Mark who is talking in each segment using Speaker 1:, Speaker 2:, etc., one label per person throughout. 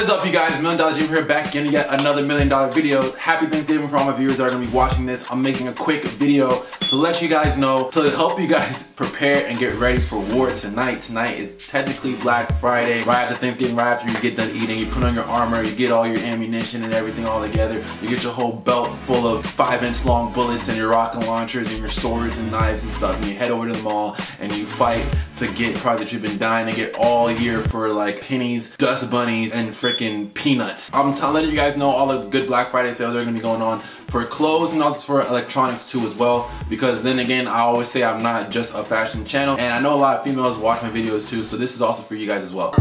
Speaker 1: What is up, you guys? MillionDollarDream here, back again to yet another $1 million video. Happy Thanksgiving for all my viewers that are going to be watching this. I'm making a quick video to let you guys know, to help you guys prepare and get ready for war tonight. Tonight is technically Black Friday. Right after Thanksgiving, right after you get done eating, you put on your armor, you get all your ammunition and everything all together. You get your whole belt full of 5-inch long bullets and your rocket launchers and your swords and knives and stuff. And you head over to the mall and you fight to get products that you've been dying to get all year for like pennies, dust bunnies, and freaking peanuts. I'm letting you guys know all the good Black Friday sales are gonna be going on for clothes and also for electronics too as well, because then again, I always say I'm not just a fashion channel, and I know a lot of females watch my videos too, so this is also for you guys as well.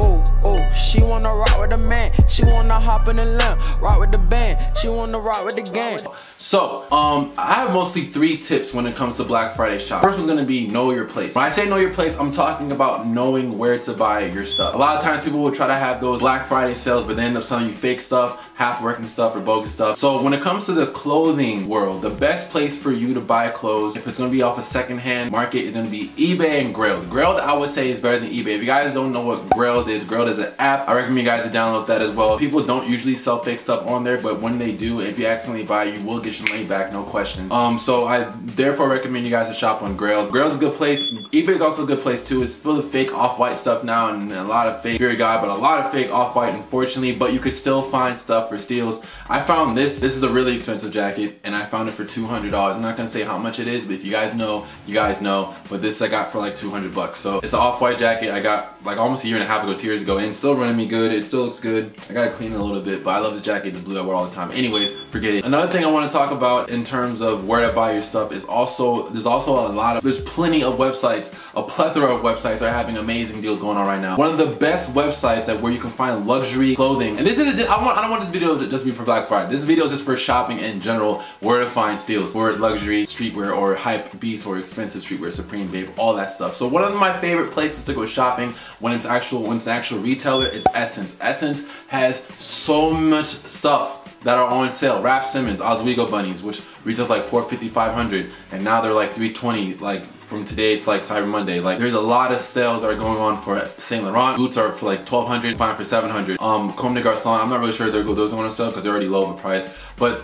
Speaker 2: Oh, she wanna rock with the man, she wanna hop in the limb, rock with the band, she wanna rock with the gang.
Speaker 1: So, I have mostly 3 tips when it comes to Black Friday shopping. First one's gonna be know your place. When I say know your place, I'm talking about knowing where to buy your stuff. A lot of times people will try to have those Black Friday sales, but they end up selling you fake stuff, half working stuff, or bogus stuff. So when it comes to the clothing world, the best place for you to buy clothes, if it's gonna be off a secondhand market, is gonna be eBay and Grailed. Grailed, I would say, is better than eBay. If you guys don't know what Grailed is an app. I recommend you guys to download that as well. People don't usually sell fake stuff on there, but when they do, if you accidentally buy, you will get your money back, no question. So I therefore recommend you guys to shop on Grailed. Grailed's a good place. eBay is also a good place too. It's full of fake off-white stuff now and a lot of fake Fear God, but a lot of fake off-white, unfortunately, but you could still find stuff for steals. I found this is a really expensive jacket, and I found it for $200. I'm not gonna say how much it is, but if you guys know, you guys know. But this I got for like 200 bucks. So it's an off-white jacket I got like almost a year and a half ago, 2 years ago, and it's still running me good. It still looks good. I gotta clean it a little bit, but I love this jacket, the blue I wear all the time. Anyways, forget it. Another thing I want to talk about in terms of where to buy your stuff is there's plenty of websites, a plethora of websites that are having amazing deals going on right now. One of the best websites where you can find luxury clothing, and this is I don't want this video to just be for Black Friday. This video is just for shopping in general, where to find steals for luxury streetwear or hype beast or expensive streetwear, Supreme, Babe, all that stuff. So one of my favorite places to go shopping when it's an actual retailer is Essence. Essence has so much stuff that are on sale. Raf Simons, Oswego bunnies, which retails like $450, $500, and now they're like $320, like from today to like Cyber Monday. Like there's a lot of sales that are going on for Saint Laurent. Boots are for like $1,200, fine for $700. Comme de Garçons, I'm not really sure those are going to sell because they're already low of a price. But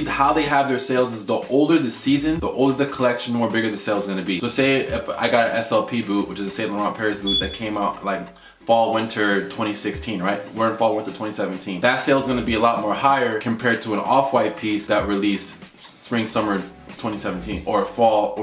Speaker 1: how they have their sales is the older the season, the older the collection, the more bigger the sale is going to be. So say if I got an SLP boot, which is a Saint Laurent Paris boot that came out like fall winter 2016, right? We're in fall winter 2017. That sale is going to be a lot more higher compared to an off-white piece that released spring summer 2017 or fall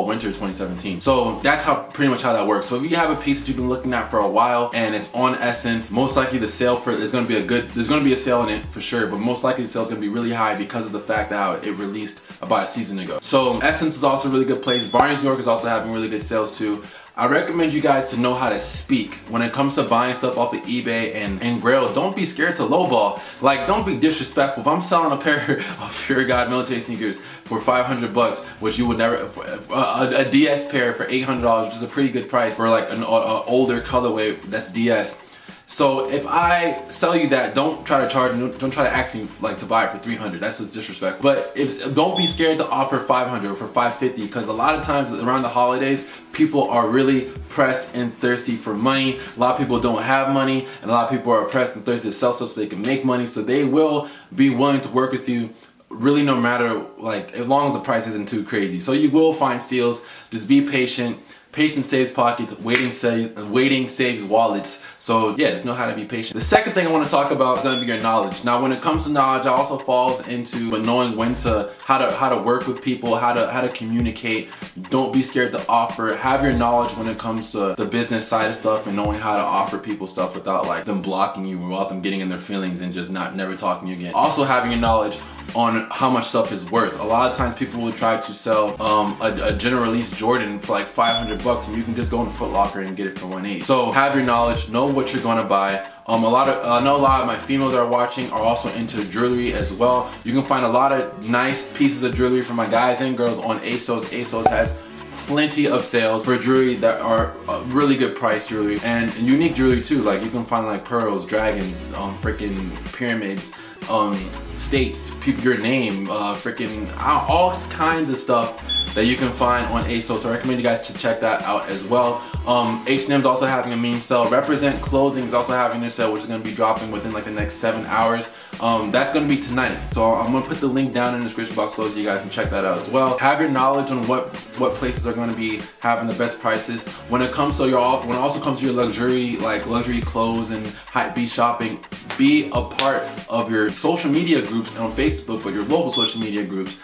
Speaker 1: winter 2017. So that's pretty much how that works. So if you have a piece that you've been looking at for a while and it's on Essence, most likely the sale there's going to be a sale in it for sure, but most likely the sale is going to be really high because of the fact that it released about a season ago. So Essence is also a really good place. Barneys New York is also having really good sales too. I recommend you guys to know how to speak when it comes to buying stuff off of eBay and Grailed. Don't be scared to lowball. Like, don't be disrespectful. If I'm selling a pair of Fear God military sneakers for 500 bucks, which you would never, a DS pair for $800, which is a pretty good price for like an older colorway that's DS. So if I sell you that, don't try to ask me like to buy it for 300. That's just disrespectful. But don't be scared to offer 500 or for 550, because a lot of times around the holidays, people are really pressed and thirsty for money. A lot of people don't have money, and a lot of people are pressed and thirsty to sell stuff so they can make money. So they will be willing to work with you really no matter, like, as long as the price isn't too crazy. So you will find steals. Just be patient. Patience saves pockets, waiting saves wallets. So yeah, just know how to be patient. The second thing I want to talk about is going to be your knowledge. Now when it comes to knowledge, it also falls into knowing how to work with people, how to communicate. Don't be scared to offer. Have your knowledge when it comes to the business side of stuff and knowing how to offer people stuff without like them blocking you or without them getting in their feelings and just never talking to you again. Also having your knowledge on how much stuff is worth. A lot of times people will try to sell a general release Jordan for like 500 bucks and you can just go in Foot Locker and get it for 180. So have your knowledge, know what you're gonna buy. I know a lot of my females that are watching are also into jewelry as well. You can find a lot of nice pieces of jewelry for my guys and girls on ASOS. ASOS has plenty of sales for jewelry that are really good price jewelry and unique jewelry too. Like you can find like pearls, dragons, freaking pyramids, states, your name, freaking all kinds of stuff that you can find on ASOS, so I recommend you guys to check that out as well. H&M's also having a mean sale. Represent Clothing is also having their sale, which is going to be dropping within like the next 7 hours. That's going to be tonight, so I'm going to put the link down in the description box so you guys can check that out as well. Have your knowledge on what places are going to be having the best prices when it comes to when it also comes to your luxury clothes and hypebeast shopping. Be a part of your social media groups on Facebook, but your local social media groups.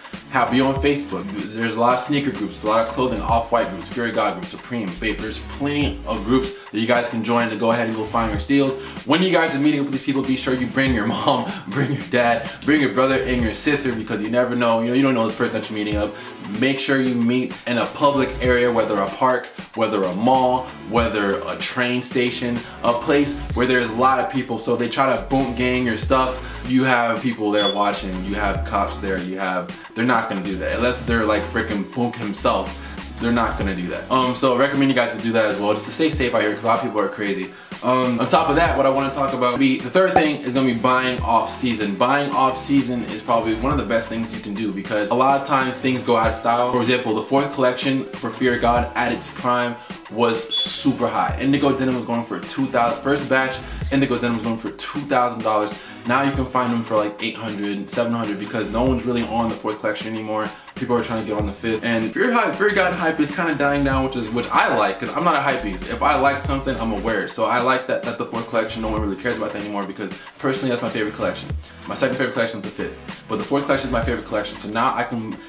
Speaker 1: Be on Facebook. There's a lot of sneaker groups, a lot of clothing, off-white groups, Fear of God groups, Supreme, Vape. There's plenty of groups that you guys can join to go ahead and go find your steals. When you guys are meeting up with these people, be sure you bring your mom, bring your dad, bring your brother and your sister, because you never know, you don't know this person that you're meeting up. Make sure you meet in a public area, whether a park, whether a mall, whether a train station, a place where there's a lot of people, so they try to boom gang your stuff. You have people there watching, you have cops there, they're not gonna do that unless they're like freaking Book himself. They're not gonna do that. So I recommend you guys to do that as well, just to stay safe out here, because a lot of people are crazy. On top of that, what I want to talk about, the third thing is gonna be buying off season. Buying off season is probably one of the best things you can do, because a lot of times things go out of style. For example, the 4th collection for Fear of God at its prime was super high. Indigo denim was going for $2,000. First batch, indigo denim was going for $2,000. Now you can find them for like $800, $700, because no one's really on the 4th collection anymore. People are trying to get on the 5th, and Fear of God hype is kind of dying down, which I like, because I'm not a hypebeast. If I like something, I'm gonna wear it. So I like that the 4th collection, no one really cares about that anymore, because personally that's my favorite collection. My second favorite collection is the 5th, but the 4th collection is my favorite collection. So now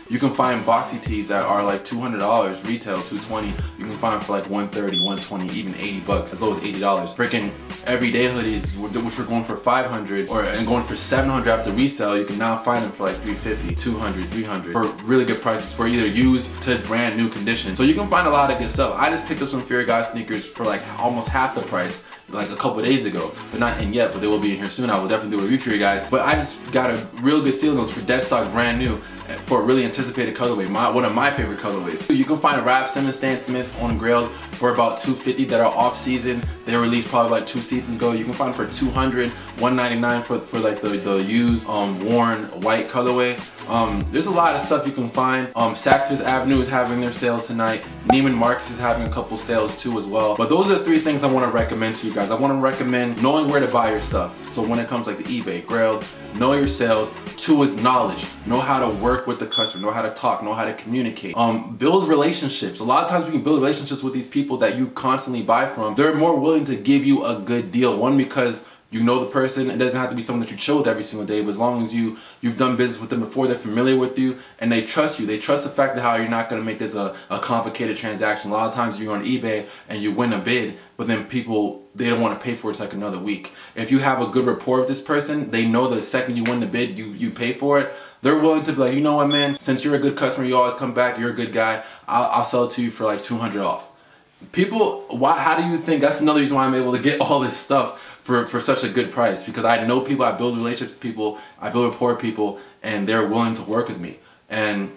Speaker 1: you can find boxy tees that are like $200 retail, $220. You can find them for like $130, $120, even $80, as low as $80. Freaking everyday hoodies, which were going for $500 and going for $700 after resale, you can now find them for like $350, $200, $300 for really good prices, for either used to brand new condition. So you can find a lot of good stuff. I just picked up some Fear of God sneakers for like almost half the price, like a couple of days ago. They're not in yet, but they will be in here soon. I will definitely do a review for you guys. But I just got a real good steal on those for dead stock, brand new, for a really anticipated colorway, one of my favorite colorways. You can find a Rap Simmons Stan Smiths on Grailed for about $250 that are off season. They were released probably like 2 seasons ago. You can find them for $200, $199 for like the used worn white colorway. There's a lot of stuff you can find. Saks Fifth Avenue is having their sales tonight. Neiman Marcus is having a couple sales too as well. But those are the 3 things I want to recommend to you guys. I want to recommend knowing where to buy your stuff. So when it comes like the eBay, Grailed, know your sales. 2 is knowledge. Know how to work with the customer, know how to talk, know how to communicate. Build relationships. A lot of times we can build relationships with these people that you constantly buy from. They're more willing to give you a good deal. One, because you know the person. It doesn't have to be someone that you chill with every single day, but as long as you've done business with them before, they're familiar with you, and they trust you. They trust the fact that how you're not going to make this a complicated transaction. A lot of times you're on eBay and you win a bid, but then people, they don't want to pay for it. It's like another week. If you have a good rapport with this person, they know the second you win the bid, you pay for it. They're willing to be like, you know what, man, since you're a good customer, you always come back, you're a good guy, I'll sell it to you for like $200 off. People, how do you think, that's another reason why I'm able to get all this stuff for such a good price, because I know people, I build relationships with people, I build rapport with people, and they're willing to work with me. And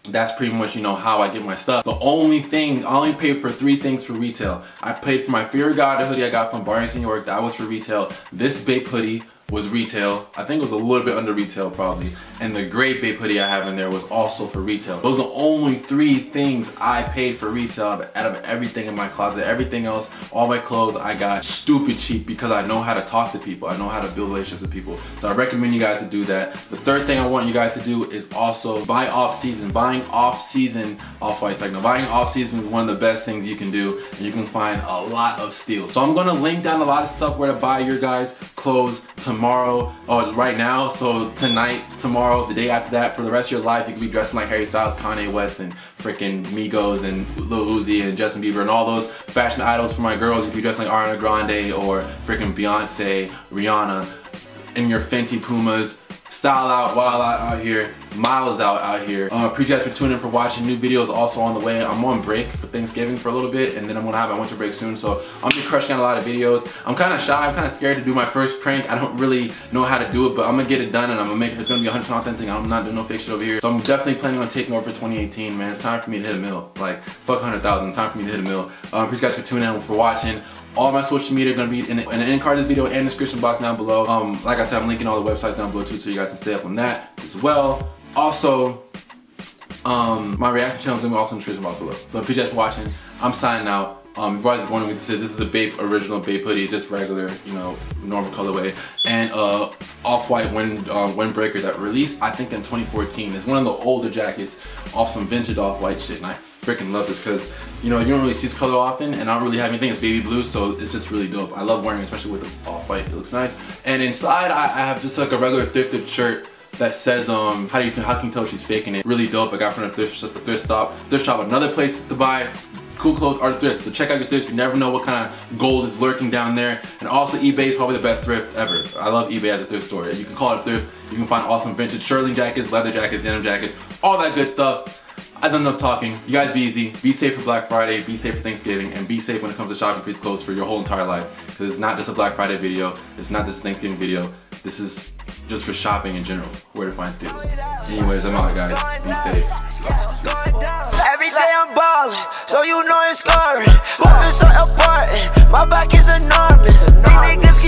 Speaker 1: that's pretty much, how I get my stuff. The only thing, I only paid for 3 things for retail. I paid for my Fear of God hoodie I got from Barneys New York, that was for retail. This Bape hoodie was retail. I think it was a little bit under retail probably. And the gray Bape hoodie I have in there was also for retail. Those are the only 3 things I paid for retail out of everything in my closet. Everything else, all my clothes, I got stupid cheap, because I know how to talk to people. I know how to build relationships with people. So I recommend you guys to do that. The 3rd thing I want you guys to do is also buy off season. Buying off season off-white cycle. Buying off season is one of the best things you can do, and you can find a lot of steals. So I'm gonna link down a lot of stuff where to buy your guys' clothes tomorrow, or right now. So tonight, tomorrow, the day after that, for the rest of your life, you can be dressing like Harry Styles, Kanye West, and freaking Migos, and Lil Uzi, and Justin Bieber, and all those fashion idols for my girls. You can be dressing like Ariana Grande, or freaking Beyonce, Rihanna, in your Fenty Pumas. Style out, wild out here, miles out here. Appreciate you guys for tuning in, for watching. New videos also on the way. I'm on break for Thanksgiving for a little bit, and then I'm gonna have my winter break soon, so I'm gonna be crushing out a lot of videos. I'm kind of shy, I'm kind of scared to do my first prank. I don't really know how to do it, but I'm gonna get it done, and I'm gonna make it. It's gonna be 100% authentic. I'm not doing no fake shit over here. So I'm definitely planning on taking over for 2018, man. It's time for me to hit a mill. Like, fuck 100,000, time for me to hit a mill. Appreciate you guys for tuning in, for watching. All my social media are going to be in the end card of this video and the description box down below. Like I said, I'm linking all the websites down below too, so you guys can stay up on that as well. Also, My reaction channel is gonna be also in the description box below. So appreciate you for watching. I'm signing out. If you guys are wondering what this is a Bape original Bape hoodie. It's just regular, you know, normal colorway, and off-white windbreaker that released I think in 2014. It's one of the older jackets off some vintage off-white shit, and I freaking love this because, you know, you don't really see this color often, and I don't really have anything. It's baby blue, so it's just really dope. I love wearing it, especially with the off-white. It looks nice. And inside, I have just like a regular thrifted shirt that says how can you tell she's faking it. Really dope. I got from the thrift shop. Another place to buy cool clothes are thrifts. So check out your thrifts. You never know what kind of gold is lurking down there. And also eBay is probably the best thrift ever. I love eBay as a thrift store. You can call it a thrift. You can find awesome vintage shirting jackets, leather jackets, denim jackets, all that good stuff. I've done enough talking. You guys be easy. Be safe for Black Friday. Be safe for Thanksgiving. And be safe when it comes to shopping for these clothes for your whole entire life. Because it's not just a Black Friday video. It's not just a Thanksgiving video. This is just for shopping in general. Where to find steals. Anyways, I'm out, guys. Be safe.
Speaker 3: Every day I'm ballin', so you know it's scoring. Moving so apart, my back is enormous. These niggas